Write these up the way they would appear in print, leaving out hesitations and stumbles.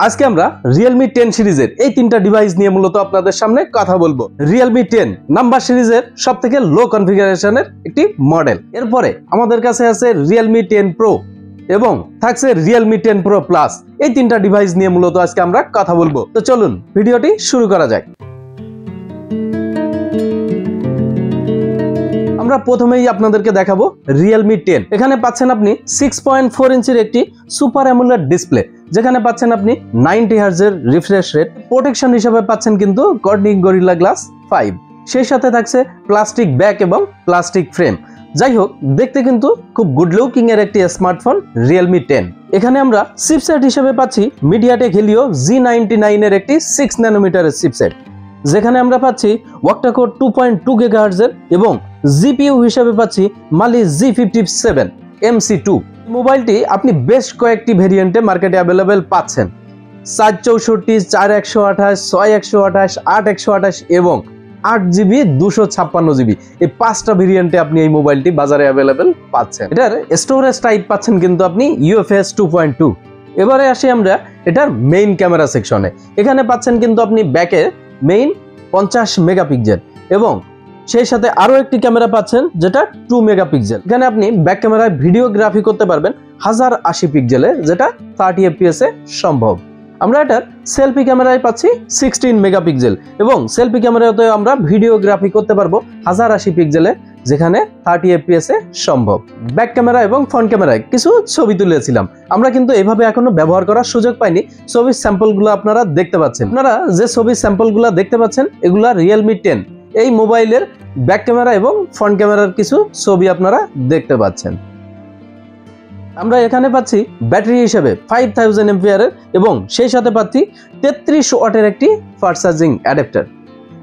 আজকে আমরা Realme 10 সিরিজের এই তিনটা ডিভাইস নিয়ে মূলত আপনাদের সামনে কথা বলবো। Realme 10 নাম্বার সিরিজের সবথেকে লো কনফিগারেশনের একটি মডেল। এরপরে আমাদের কাছে আছে Realme 10 Pro এবং থাকছে Realme 10 Pro Plus। এই তিনটা ডিভাইস নিয়ে মূলত আজকে আমরা কথা বলবো। তো চলুন ভিডিওটি শুরু করা যাক। আমরা প্রথমেই আপনাদেরকে দেখাবো Realme 10। এখানে পাচ্ছেন আপনি 6.4 ইঞ্চির একটি সুপার অ্যামোলেড ডিসপ্লে, যেখানে পাচ্ছেন আপনি 90 হার্টজের রিফ্রেশ রেট। প্রোটেকশন হিসেবে পাচ্ছেন কিন্তু কর্নিং গরিলা গ্লাস 5। সেই সাথে থাকছে প্লাস্টিক ব্যাক এবং প্লাস্টিক ফ্রেম। যাই হোক, দেখতে কিন্তু খুব গুড লুকিং এর একটি স্মার্টফোন Realme 10। এখানে আমরা চিপসেট হিসেবে পাচ্ছি মিডিয়াটেক হেলিও G99 এর একটি 6 ন্যানোমিটারের চিপসেট, যেখানে আমরা পাচ্ছি ওয়াক্টাকোর 2.2 GHz এর এবং জিপিইউ হিসেবে পাচ্ছি মালি G57 MC2। মোবাইলটি আপনি বেশ কয়েকটি ভেরিয়েন্টে মার্কেটে অ্যাভেলেবেল পাচ্ছেন। 464, 4128, 6128, 8128 এবং 8GB 256GB, এই 5টা ভেরিয়েন্টে আপনি এই মোবাইলটি বাজারে অ্যাভেলেবেল পাচ্ছেন। এটার স্টোরেজ টাইপ পাচ্ছেন কিন্তু আপনি UFS 2.2। এবারে আসি আমরা এটার মেইন ক্যামেরা সেকশনে। এখানে পাচ্ছেন কিন্তু আপনি ব্যাকে মেইন 50 মেগাপিক্সেল এবং সেই সাথে আরো একটি ক্যামেরা পাচ্ছেন যেটা 2 মেগাপিক্সেল। এখানে আপনি ব্যাক ক্যামেরায় ভিডিওগ্রাফি করতে পারবেন 1080 পিক্সেলে, যেটা 30 fps এ সম্ভব। আমরা এটার সেলফি ক্যামেরায় পাচ্ছি 16 মেগাপিক্সেল এবং সেলফি ক্যামেরাতে আমরা ভিডিওগ্রাফি করতে পারবো 1080 পিক্সেলে, যেখানে 30 fps এ সম্ভব। ব্যাক ক্যামেরা এবং ফ্রন্ট ক্যামেরায় কিছু ছবি তুলেছিলাম, আমরা কিন্তু এভাবে এখনো ব্যবহার করার সুযোগ পাইনি। ছবির স্যাম্পলগুলো আপনারা দেখতে পাচ্ছেন। আপনারা যে ছবির স্যাম্পলগুলো দেখতে পাচ্ছেন এগুলা Realme 10 এই মোবাইলের ব্যাক ক্যামেরা এবং ফ্রন্ট ক্যামেরার কিছু ছবি আপনারা দেখতে পাচ্ছেন। আমরা এখানে পাচ্ছি ব্যাটারি হিসেবে 5000 mAh এবং সেই সাথে পাচ্ছি 33 ওয়াটের একটি ফাস্ট চার্জিং অ্যাডাপ্টার।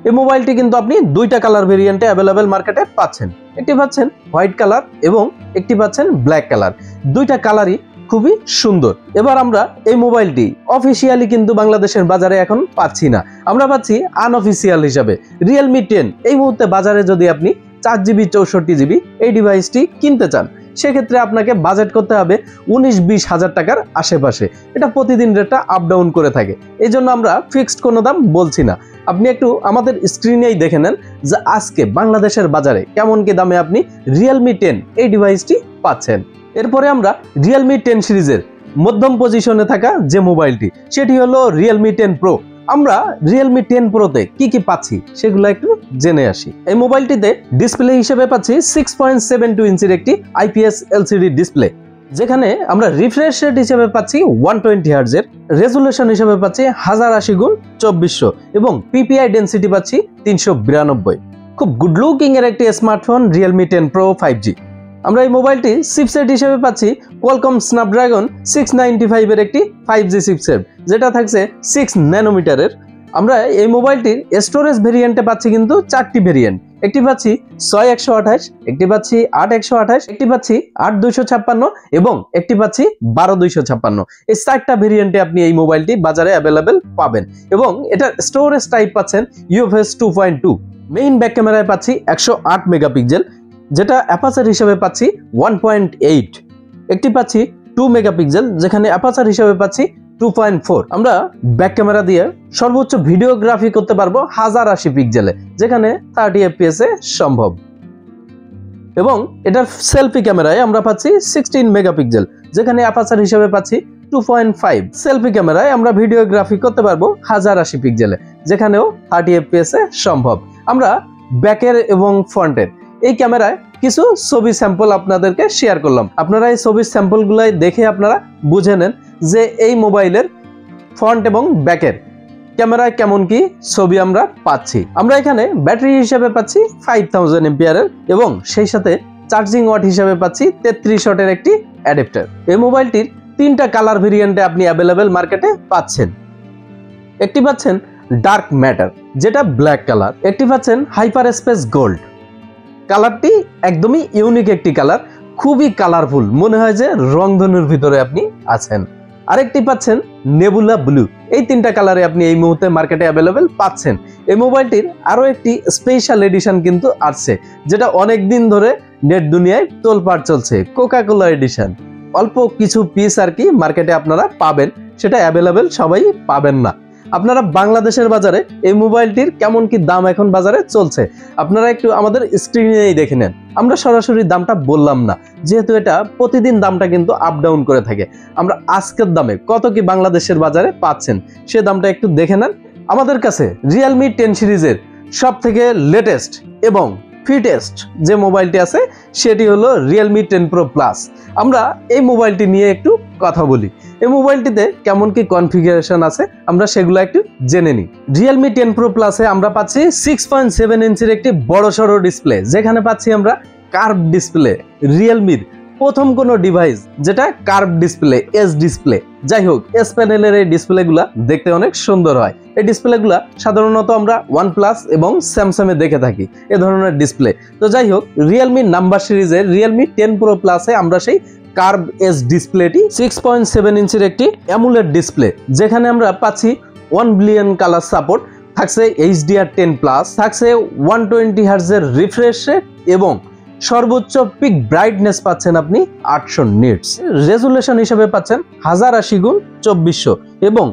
এই মোবাইলটি কিন্তু আপনি দুইটা কালার ভেরিয়েন্টে অ্যাভেলেবেল মার্কেটে পাচ্ছেন। একটি পাচ্ছেন হোয়াইট কালার এবং একটি পাচ্ছেন ব্ল্যাক কালার। দুইটা কালারই খুবই সুন্দর। এবার আমরা এই মোবাইলটি অফিসিয়ালি কিন্তু বাংলাদেশের বাজারে এখন পাচ্ছি না, আমরা পাচ্ছি আনঅফিসিয়াল হিসাবে। Realme 10 এই মুহূর্তে বাজারে যদি আপনি 4GB 64GB এই ডিভাইসটি কিনতে চান, সেক্ষেত্রে আপনাকে বাজেট করতে হবে 19-20 হাজার টাকার আশেপাশে। এটা প্রতিদিন রেটটা আপ ডাউন করে থাকে, এই জন্য আমরা ফিক্সড কোনো দাম বলছি না। আপনি একটু আমাদের স্ক্রিনেই দেখে নেন যে আজকে বাংলাদেশের বাজারে কেমন কি দামে আপনি Realme 10 এই ডিভাইসটি পাচ্ছেন। এরপরে আমরা Realme 10 সিরিজের মধ্যম পজিশনে থাকা যে মোবাইলটি, সেটি হলো Realme 10 Pro। আমরা Realme 10 Proতে কি কি পাচ্ছি সেগুলো একটু জেনে আসি। এই মোবাইলটিতে ডিসপ্লে হিসেবে পাচ্ছি 6.72 ইঞ্চির একটি IPS LCD ডিসপ্লে, যেখানে আমরা রিফ্রেশ রেট হিসেবে পাচ্ছি 120 Hz এর, রেজুলেশন হিসেবে পাচ্ছি 1080x2400 এবং PPI ডেনসিটি পাচ্ছি 392। খুব গুড লুকিং এর একটি স্মার্টফোন Realme 10 Pro 5G। আমরা এই মোবাইলটি চিপসেট হিসেবে পাচ্ছি Qualcomm Snapdragon 695 এর একটি 5G চিপসেট, যেটা থাকছে 6 ন্যানোমিটারের। আমরা এই মোবাইলটির স্টোরেজ ভেরিয়েন্টে পাচ্ছি কিন্তু 4টি ভেরিয়েন্ট। একটি পাচ্ছি 6128, একটি পাচ্ছি 8128, একটি পাচ্ছি 8256 এবং একটি পাচ্ছি 12256। এই 4টা ভেরিয়েন্টে আপনি এই মোবাইলটি বাজারে অ্যাভেলেবেল পাবেন এবং এটার স্টোরেজ টাইপ পাচ্ছেন UFS 2.2। মেইন ব্যাক ক্যামেরায় পাচ্ছি 108 মেগাপিক্সেল, যেটা অ্যাপাচার হিসেবে পাচ্ছি 1.8। একটি পাচ্ছি 2 মেগাপিক্সেল, যেখানে অ্যাপাচার হিসেবে পাচ্ছি 2.4। আমরা ব্যাক ক্যামেরা দিয়ে সর্বোচ্চ ভিডিওগ্রাফি করতে পারবো 1080 পিক্সেলে, যেখানে 30 fps এ সম্ভব। এবং এটার সেলফি ক্যামেরায় আমরা পাচ্ছি 16 মেগাপিক্সেল, যেখানে অ্যাপাচার হিসেবে পাচ্ছি 2.5। সেলফি ক্যামেরায় আমরা ভিডিওগ্রাফি করতে পারবো 1080 পিক্সেলে, যেখানেও 30 fps এ সম্ভব। আমরা ব্যাকের এবং ফ্রন্টের এই ক্যামেরায় কিছু ছবি স্যাম্পল আপনাদেরকে শেয়ার করলাম। আপনারা এই ছবির স্যাম্পলগুলাই দেখে আপনারা বুঝে নেন যে এই মোবাইলের ফ্রন্ট এবং ব্যাকের ক্যামেরায় কেমন কি ছবি আমরা পাচ্ছি। আমরা এখানে ব্যাটারি হিসেবে পাচ্ছি 5000 mAh এবং সেই সাথে চার্জিং ওয়াট হিসেবে পাচ্ছি 33 ওয়াটের একটি অ্যাডাপ্টার। এই মোবাইলটির 3টা কালার ভেরিয়েন্টে আপনি অ্যাভেলেবেল মার্কেটে পাচ্ছেন। একটি পাচ্ছেন ডার্ক ম্যাটার, যেটা ব্ল্যাক কালার। একটি পাচ্ছেন হাইপার স্পেস গোল্ড, কালারটি একদমই ইউনিক একটি কালার, খুবই কালারফুল, মনে হয় যে রংধনুর ভিতরে আপনি আছেন। আরেকটি পাচ্ছেন নেবুলা ব্লু। এই 3টা কালারে আপনি এই মুহূর্তে মার্কেটে অ্যাভেলেবেল পাচ্ছেন। এই মোবাইলটির আরো একটি স্পেশাল এডিশন কিন্তু আসছে, যেটা অনেক দিন ধরে নেট দুনিয়ায় তোলপাড় চলছে, কোকা কোলা এডিশন। অল্প কিছু পিস আর কি মার্কেটে আপনারা পাবেন। সেটা অ্যাভেলেবেল সবাই পাবেন না। আপনারা বাংলাদেশের বাজারে এই মোবাইলটির কেমন কি দাম এখন বাজারে চলছে আপনারা একটু আমাদের স্ক্রিনেই দেখে নেন। আমরা সরাসরি দামটা বললাম না, যেহেতু এটা প্রতিদিন দামটা কিন্তু আপ ডাউন করে থাকে। আমরা আজকের দামে কত কি বাংলাদেশের বাজারে পাচ্ছেন সে দামটা একটু দেখে নেন। আমাদের কাছে Realme 10 সিরিজের সব থেকে লেটেস্ট এবং ফিটেস্ট যে মোবাইলটি আছে সেটি হলো Realme 10 Pro Plus। আমরা এই মোবাইলটি নিয়ে একটু কথা বলি। এই মোবাইলটিতে কেমন কি কনফিগারেশন আছে আমরা সেগুলো একটু জেনে নিই। Realme 10 Pro Plus এ আমরা পাচ্ছি 6.7 ইঞ্চির একটি বড়সড় ডিসপ্লে, যেখানে পাচ্ছি আমরা কার্ভ ডিসপ্লে। Realme প্রথম কোনো ডিভাইস যেটা কার্ভ ডিসপ্লে, এস ডিসপ্লে। যাই হোক, এস প্যানেলের এই ডিসপ্লেগুলা দেখতে অনেক সুন্দর হয়। এই ডিসপ্লেগুলা সাধারণত আমরা OnePlus এবং স্যামসাং এ দেখে থাকি এ ধরনের ডিসপ্লে। তো যাই হোক, Realme নাম্বার সিরিজের Realme 10 Pro Plus এ আমরা সেই কার্ভ এস ডিসপ্লেটি 6.7 ইঞ্চির একটি অ্যামুলেট ডিসপ্লে, যেখানে আমরা পাচ্ছি 1 বিলিয়ন কালার সাপোর্ট, থাকছে HDR10+, থাকছে 120 হার্টজের রিফ্রেশ রেট এবং সর্বোচ্চ পিক ব্রাইটনেস পাচ্ছেন আপনি 800 নিটস। রেজুলেশন হিসেবে পাচ্ছেন 1080x2400 এবং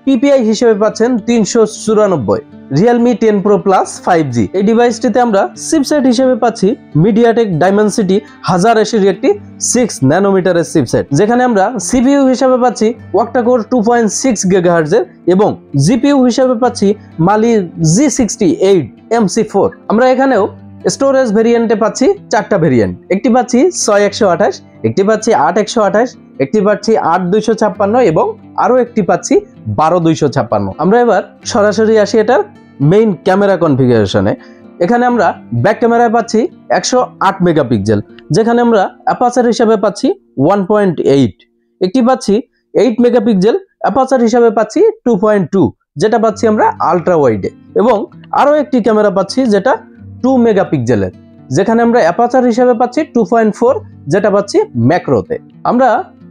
পিপিআই হিসেবে পাচ্ছেন 394। Realme 10 Pro Plus 5G এই ডিভাইসটিতে আমরা চিপসেট হিসেবে পাচ্ছি MediaTek Dimensity 1080 একটি 6 ন্যানোমিটারের চিপসেট, যেখানে আমরা সিপিইউ হিসেবে পাচ্ছি Octa-core 2.6 GHz এর এবং জিপিইউ হিসেবে পাচ্ছি Mali G68 MC4। আমরা এখানেও স্টোরেজ ভেরিয়েন্টে পাচ্ছি 4টা ভেরিয়েন্ট, একটি পাচ্ছি 6128, একটি পাচ্ছি 8128, একটি পাচ্ছি 8256 এবং আরো একটি পাচ্ছি 12256। আমরা এবার সরাসরি আসি এটার মেইন ক্যামেরা কনফিগারেশনে। এখানে আমরা ব্যাক ক্যামেরায় পাচ্ছি 108 মেগাপিক্সেল, যেখানে আমরা অ্যাপারচার হিসাবে পাচ্ছি 1.8, একটি পাচ্ছি 8 মেগাপিক্সেল, অ্যাপারচার হিসাবে পাচ্ছি 2.2, যেটা পাচ্ছি আমরা আলট্রা ওয়াইডে, এবং আরো একটি ক্যামেরা পাচ্ছি যেটা 2 মেগাপিক্সেলের, যেখানে আমরা অ্যাপারচার হিসেবে পাচ্ছি 2.4, যেটা পাচ্ছি ম্যাক্রোতে। আমরা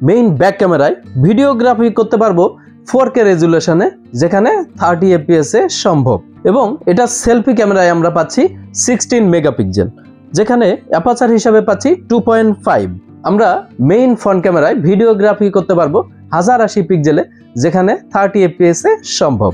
মেইন ব্যাক ক্যামেরায় ভিডিওগ্রাফি করতে পারবো 4K রেজুলেশনে, যেখানে 30 fps এ সম্ভব, এবং এটা সেলফি ক্যামেরায় আমরা পাচ্ছি 16 মেগাপিক্সেল, যেখানে অ্যাপারচার হিসেবে পাচ্ছি 2.5। আমরা মেইন ফ্রন্ট ক্যামেরায় ভিডিওগ্রাফি করতে পারবো 1080 পিক্সেলে, যেখানে 30 fps এ সম্ভব।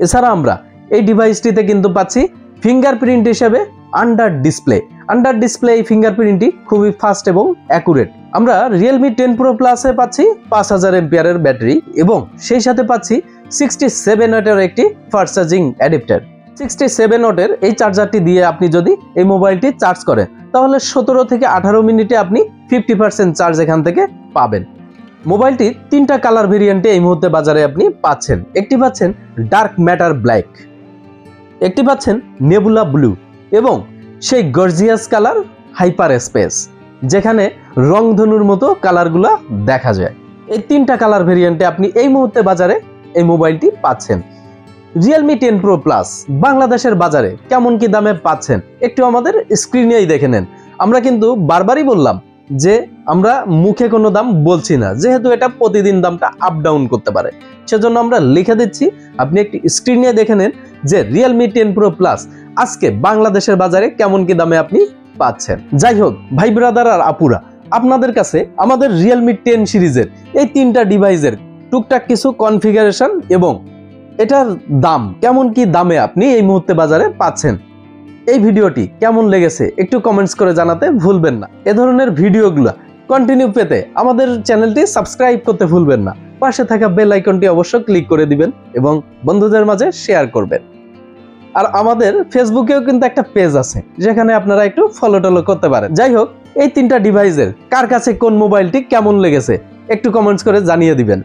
এছাড়া আমরা এই ডিভাইসটিতে কিন্তু পাচ্ছি ফিঙ্গারপ্রিন্ট হিসেবে আন্ডার ডিসপ্লে এই ফিঙ্গারপ্রিন্টটি খুবই ফাস্ট এবং অ্যাকুরেট। আমরা Realme 10 Pro Plus এ পাচ্ছি 5000 mAh এর ব্যাটারি এবং সেই সাথে পাচ্ছি 67 ওয়াটের একটি ফাস্ট চার্জিং অ্যাডাপ্টার। 67 ওয়াটের এই চার্জারটি দিয়ে আপনি যদি এই মোবাইলটি চার্জ করেন তাহলে 17 থেকে 18 মিনিটে আপনি 50% চার্জ এখান থেকে পাবেন। মোবাইলটি 3টা কালার ভেরিয়েন্টে এই মুহূর্তে বাজারে আপনি পাচ্ছেন। একটি পাচ্ছেন ডার্ক ম্যাটার ব্ল্যাক, একটি পাচ্ছেন নেবুলা ব্লু এবং সেই গর্জিয়াস কালার হাইপার স্পেস, যেখানে রংধনুর মতো কালারগুলা দেখা যায়। এই 3টা কালার ভেরিয়েন্টে আপনি এই মুহূর্তে বাজারে এই মোবাইলটি পাচ্ছেন। Realme 10 Pro Plus বাংলাদেশের বাজারে কেমন কি দামে পাচ্ছেন একটু আমাদের স্ক্রিনেই দেখে নেন। আমরা কিন্তু বারবারই বললাম যে আমরা মুখে কোনো দাম বলছি না, যেহেতু এটা প্রতিদিন দামটা আপ ডাউন করতে পারে, সেজন্য আমরা লিখে দিচ্ছি। আপনি একটি স্ক্রিনে দেখে নেন যে Realme 10 Pro Plus আজকে বাংলাদেশের বাজারে কেমন কি দামে আপনি পাচ্ছেন। যাই হোক ভাই ব্রাদার আর আপুরা, আপনাদের কাছে আমাদের Realme 10 সিরিজের এই 3টা ডিভাইসের টুকটাক কিছু কনফিগারেশন এবং এটার দাম কেমন কি দামে আপনি এই মুহূর্তে বাজারে পাচ্ছেন, এই ভিডিওটি কেমন লেগেছে একটু কমেন্টস করে জানাতে ভুলবেন না। এ ধরনের ভিডিওগুলো কন্টিনিউ পেতে আমাদের চ্যানেলটি সাবস্ক্রাইব করতে ভুলবেন না। পাশে থাকা বেল আইকনটি অবশ্যই ক্লিক করে দিবেন এবং বন্ধুদের মাঝে শেয়ার করবেন। আর আমাদের ফেসবুকেও কিন্তু একটা পেজ আছে, যেখানে আপনারা একটু ফলো টলো করতে পারেন। যাই হোক, এই 3টা ডিভাইসের কার কাছে কোন মোবাইলটি কেমন লেগেছে একটু কমেন্টস করে জানিয়ে দিবেন।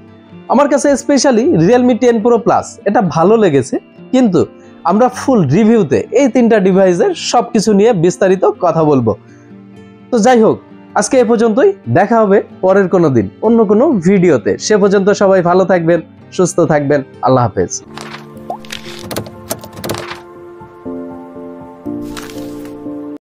আমার কাছে স্পেশালি Realme 10 Pro Plus এটা ভালো লেগেছে, কিন্তু আমরা ফুল রিভিউতে এই 3টা ডিভাইসের সবকিছু নিয়ে বিস্তারিত কথা বলবো। তো যাই হোক, আজকে এ পর্যন্তই, দেখা হবে পরের কোনো দিন অন্য কোনো ভিডিওতে। সে পর্যন্ত সবাই ভালো থাকবেন, সুস্থ থাকবেন। আল্লাহ হাফেজ।